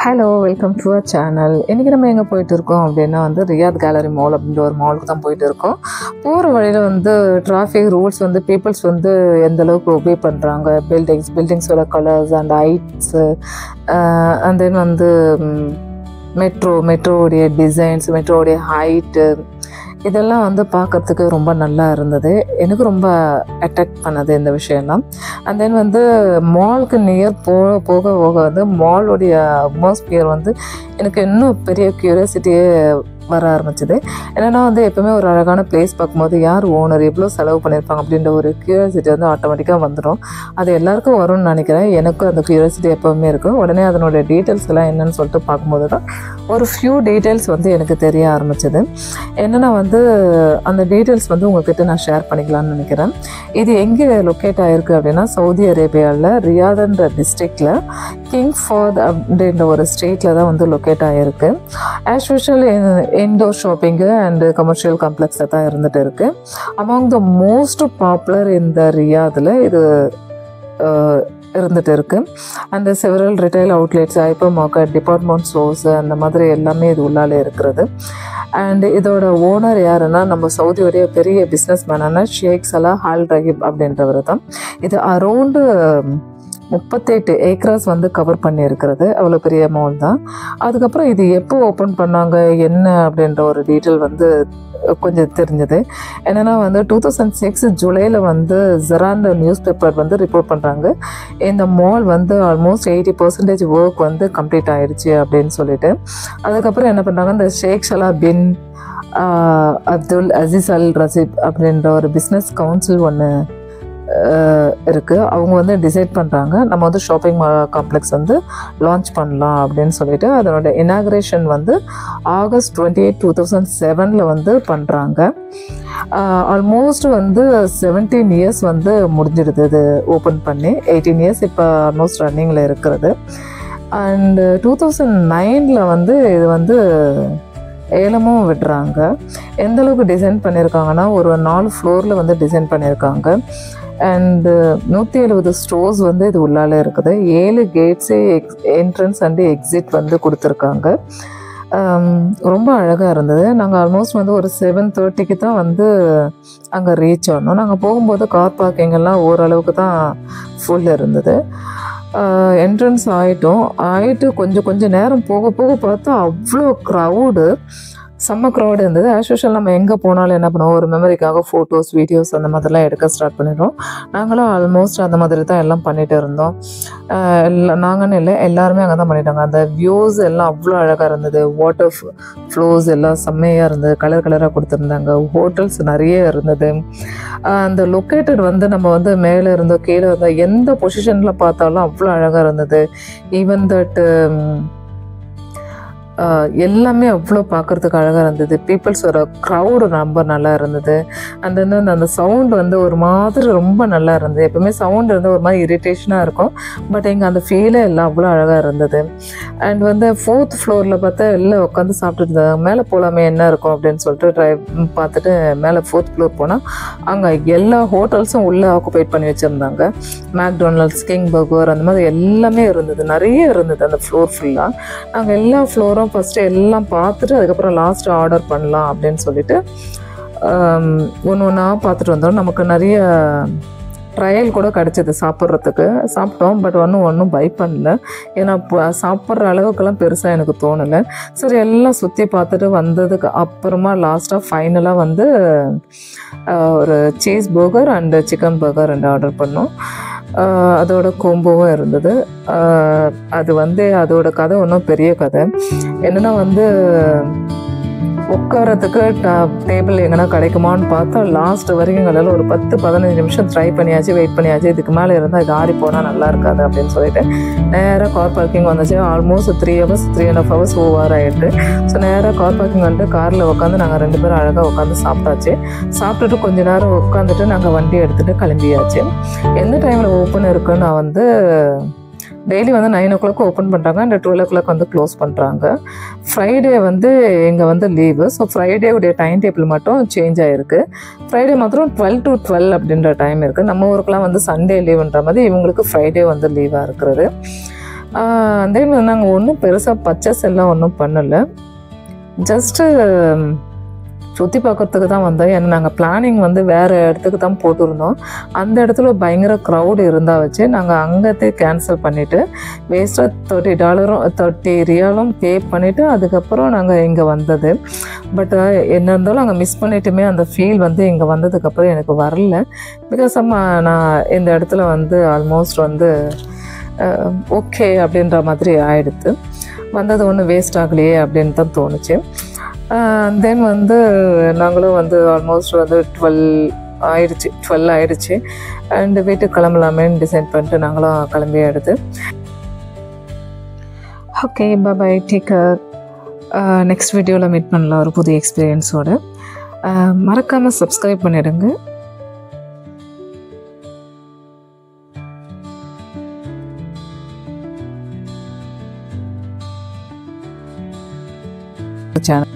Hello welcome to our channel. இன்றைக்கி நம்ம எங்கே போயிட்டு இருக்கோம் அப்படின்னா ரியாத் கேலரி மால் அப்படின்ற ஒரு மாலுக்கு தான் போயிட்டு இருக்கோம். போகிற வழியில் டிராஃபிக் ரூல்ஸ் பீப்புள்ஸ் எந்த அளவுக்கு ஒபே பண்ணுறாங்க, பில்டிங்ஸோட colours and heights and then மெட்ரோவுடைய டிசைன்ஸ், மெட்ரோவுடைய ஹைட்டு இதெல்லாம் பார்க்குறதுக்கு ரொம்ப நல்லா இருந்தது. எனக்கு ரொம்ப அட்ராக்ட் பண்ணது இந்த விஷயம்லாம். அண்ட் தென் மாலுக்கு நியர் போக போக மாலோடைய அட்மாஸ்பியர் எனக்கு இன்னும் பெரிய க்யூரியாசிட்டியே வர ஆரம்பிச்சிது. என்னென்னா எப்போவுமே ஒரு அழகான பிளேஸ் பார்க்கும்போது யார் ஓனர், எவ்வளோ செலவு பண்ணியிருப்பாங்க அப்படின்ற ஒரு க்யூரியாசிட்டி ஆட்டோமேட்டிக்காக வந்துடும். அது எல்லாருக்கும் வரும்னு நினைக்கிறேன். எனக்கும் அந்த க்யூரியாசிட்டி எப்போவுமே இருக்கும். உடனே அதனுடைய டீட்டெயில்ஸ் எல்லாம் என்னன்னு சொல்லிட்டு பார்க்கும்போது தான் ஒரு ஃபியூ டீட்டெயில்ஸ் எனக்கு தெரிய ஆரம்பிச்சிது. என்னென்னா அந்த டீட்டெயில்ஸ் உங்கள்கிட்ட நான் ஷேர் பண்ணிக்கலாம்னு நினைக்கிறேன். இது எங்கே லொக்கேட் ஆகிருக்கு அப்படின்னா சவுதி அரேபியாவில் ரியாத்ன்ற டிஸ்ட்ரிக்டில் கிங் ஃபாத் அப்படின்ற ஒரு ஸ்ட்ரீட்டில் தான் லொக்கேட் ஆகிருக்கு. As usual indoor shopping and commercial காம்ப்ளெக்ஸில் தான் இருந்துகிட்டு இருக்குது. அமாங் த மோஸ்ட் பாப்புலர் இந்த ரியாதில் இது இருந்துகிட்டு இருக்குது. அந்த several retail outlets, hyper market, department stores அந்த மாதிரி எல்லாமே இது உள்ளாலே இருக்கிறது. அண்ட் இதோட ஓனர் யாருன்னா நம்ம சவுதியோடைய பெரிய பிஸ்னஸ் மேனான ஷேக் சலாஹ் அல் ரஹீப் அப்படின்றவர் தான். இது அரௌண்டு 38 ஏக்கர்ஸ் கவர் பண்ணியிருக்கிறது. அவ்வளோ பெரிய மால் தான். அதுக்கப்புறம் இது எப்போ ஓப்பன் பண்ணாங்க என்ன அப்படின்ற ஒரு டீட்டெயில் கொஞ்சம் தெரிஞ்சது. என்னென்னா 2006 ஜூலையில் ஜெராண்ட் நியூஸ் பேப்பர் ரிப்போர்ட் பண்ணுறாங்க. இந்த மால் ஆல்மோஸ்ட் 80% ஒர்க் கம்ப்ளீட் ஆகிடுச்சு அப்படின்னு சொல்லிட்டு. அதுக்கப்புறம் என்ன பண்ணுறாங்க, இந்த ஷேக் சலாஹ் பின் அப்துல் அசீஸ் அல் ரசீப் அப்படின்ற ஒரு பிஸ்னஸ் கவுன்சில் ஒன்று இருக்குது. அவங்க டிசைட் பண்ணுறாங்க நம்ம ஷாப்பிங் காம்ப்ளெக்ஸ் லான்ச் பண்ணலாம் அப்படின்னு சொல்லிட்டு. அதனோட இனாக்ரேஷன் ஆகஸ்ட் 28, 2007 பண்ணுறாங்க. ஆல்மோஸ்ட் 17 இயர்ஸ் முடிஞ்சிடுது இது ஓப்பன் பண்ணி. 18 இயர்ஸ் இப்போ ஆல்மோஸ்ட் ரன்னிங்கில் இருக்கிறது. அண்டு 2009 இது ஏலமும் விடுறாங்க. எந்த அளவுக்கு டிசைன் பண்ணியிருக்காங்கன்னா ஒரு 4 ஃப்ளோரில் டிசைன் பண்ணியிருக்காங்க. அண்டு 170 ஸ்டோர்ஸ் இது உள்ளால இருக்குது. 7 கேட்ஸு என்ட்ரன்ஸ் அண்டு எக்ஸிட் கொடுத்துருக்காங்க. ரொம்ப அழகாக இருந்தது. நாங்கள் ஆல்மோஸ்ட் ஒரு 7:30க்கு தான் அங்கே ரீச் ஆனோம். நாங்கள் போகும்போது கார் பார்க்கிங்கெல்லாம் ஓரளவுக்கு தான் ஃபுல் இருந்தது. என்ட்ரன்ஸ் ஆகிட்டு கொஞ்சம் நேரம் போக போக பார்த்தா அவ்வளோ க்ரௌடு, செம்ம க்ரௌடு இருந்தது. ஆஸ் யூஷுவல் நம்ம எங்கே போனாலும் என்ன பண்ணுவோம், ஒரு மெமரிக்காக ஃபோட்டோஸ், வீடியோஸ் அந்த மாதிரிலாம் எடுக்க ஸ்டார்ட் பண்ணிடுறோம். நாங்களும் ஆல்மோஸ்ட் அந்த மாதிரி தான் எல்லாம் பண்ணிகிட்டு இருந்தோம். நாங்கன்னு இல்லை, எல்லாருமே அங்கே தான் பண்ணிட்டாங்க. அந்த வியூஸ் எல்லாம் அவ்வளோ அழகாக இருந்தது. வாட்டர் ஃப்ளோஸ் எல்லாம் செம்மையாக இருந்தது, கலர் கலராக கொடுத்துருந்தாங்க. ஹோட்டல்ஸ் நிறைய இருந்தது. அந்த லொக்கேட்டட் நம்ம மேலே இருந்தோ கீழே இருந்தோ எந்த பொசிஷனில் பார்த்தாலும் அவ்வளோ அழகாக இருந்தது. ஈவன் தட் எல்லாமே அவ்வளோ பார்க்குறதுக்கு அழகாக இருந்தது. பீப்புள்ஸோட க்ரௌடு ரொம்ப நல்லா இருந்தது. அண்ட் தென் அந்த சவுண்டு ஒரு மாதிரி ரொம்ப நல்லா இருந்தது. எப்பவுமே சவுண்டு ஒரு மாதிரி இரிட்டேஷனாக இருக்கும். பட் இங்கே அந்த ஃபீலே எல்லாம் அவ்வளோ அழகாக இருந்தது. அண்ட் 4th ஃப்ளோரில் பார்த்தா எல்லாம் உட்காந்து சாப்பிட்டுட்டு இருந்தாங்க. மேலே போகலாமே என்ன இருக்கும் அப்படின்னு சொல்லிட்டு பார்த்துட்டு மேலே 4th ஃப்ளோர் போனால் அங்கே எல்லா ஹோட்டல்ஸும் உள்ளே ஆக்குபைட் பண்ணி வச்சுருந்தாங்க. மேக்டொனால்ட்ஸ், கிங் பர்கர் அந்த மாதிரி எல்லாமே இருந்தது, நிறைய இருந்தது அந்த ஃப்ளோர் ஃபுல்லாக. நாங்கள் எல்லா ஃப்ளோரும் ஃபஸ்ட்டு எல்லாம் பார்த்துட்டு அதுக்கப்புறம் லாஸ்ட்டு ஆர்டர் பண்ணலாம் அப்படின்னு சொல்லிட்டு ஒன்று ஒன்றா பார்த்துட்டு வந்தோம். நமக்கு நிறைய ட்ரையல் கூட கிடச்சிது சாப்பிட்றதுக்கு. சாப்பிட்டோம். பட் ஒன்றும் பை பண்ணல. ஏன்னா சாப்பிட்ற அளவுக்கெல்லாம் பெருசாக எனக்கு தோணலை. சரி எல்லாம் சுற்றி பார்த்துட்டு வந்ததுக்கு அப்புறமா லாஸ்ட்டாக ஃபைனலாக ஒரு cheese burger and chicken burger 2 order பண்ணோம். அதோட கோம்போவும் இருந்தது. அது அதோட கதை ஒன்றும் பெரிய கதை. என்னென்னா உட்காரத்துக்கு டேபிள் எங்கன்னா கிடைக்குமான்னு பார்த்தா லாஸ்ட் வரைக்கும் எங்களால் ஒரு 10-15 நிமிஷம் ட்ரை பண்ணியாச்சு, வெயிட் பண்ணியாச்சு. இதுக்கு மேலே இருந்தால் இது ஆறி போனால் நல்லா இருக்காது அப்படின்னு சொல்லிட்டு நேராக கார் பார்க்கிங் வந்துச்சு. ஆல்மோஸ்ட் 3 hours 3.5 hours ஓவர் ஆகிடுது. ஸோ நேராக கார் பார்க்கிங் வந்துட்டு காரில் உட்காந்து நாங்கள் 2 பேரும் அழகாக உட்காந்து சாப்பிட்டாச்சு. சாப்பிட்டுட்டு கொஞ்சம் நேரம் உட்காந்துட்டு நாங்கள் வண்டி எடுத்துகிட்டு கிளம்பியாச்சு. எந்த டைமில் ஓப்பன் இருக்குன்னு நான் டெய்லி 9 o'clock ஓப்பன் பண்ணுறாங்க அண்ட் 12 o'clock க்ளோஸ் பண்ணுறாங்க. ஃப்ரைடே இங்கே லீவு. ஸோ ஃப்ரைடேவுடைய டைம் டேபிள் மட்டும் சேஞ்ச் ஆகிருக்கு. ஃப்ரைடே மாத்திரம் 12 to 12 அப்படின்ற டைம் இருக்குது. நம்ம ஊருக்கெலாம் சண்டே லீவுன்ற மாதிரி இவங்களுக்கு ஃப்ரைடே லீவாக இருக்கிறது. தென் நாங்கள் ஒன்றும் பெருசாக பர்ச்சேஸ் எல்லாம் ஒன்றும் பண்ணலை. ஜஸ்ட்டு சுற்றி பார்க்கறதுக்கு தான் வந்தோம். ஏன்னா நாங்கள் பிளானிங் வந்து வேறு இடத்துக்கு தான் போட்டிருந்தோம். அந்த இடத்துல பயங்கர க்ரௌடு இருந்தால் வச்சு நாங்கள் அங்கேயே கேன்சல் பண்ணிவிட்டு வேஸ்ட்டாக $30 பே பண்ணிவிட்டு அதுக்கப்புறம் நாங்கள் இங்கே வந்தது. பட் என்ன இருந்தாலும் அங்கே மிஸ் பண்ணிட்டுமே அந்த ஃபீல் வந்து இங்கே வந்ததுக்கப்புறம் எனக்கு வரல. பிகாஸ் நான் இந்த இடத்துல வந்து ஆல்மோஸ்ட் வந்து ஓகே அப்படின்ற மாதிரி ஆகிடுது. வந்தது ஒன்றும் வேஸ்ட் ஆகலையே அப்படின்னு தான் தோணுச்சு. தென் வந்து நாங்களும் வந்து ஆல்மோஸ்ட் வந்து 12 ஆயிடுச்சு. அண்டு வீட்டுக்கு கிளம்பலாமேன்னு டிசைட் பண்ணிட்டு நாங்களும் கிளம்பி எடுத்து okay bye take care. Next வீடியோவில் மீட் பண்ணலாம் ஒரு புது எக்ஸ்பீரியன்ஸோடு. மறக்காமல் சப்ஸ்கிரைப் பண்ணிடுங்க. சேனல்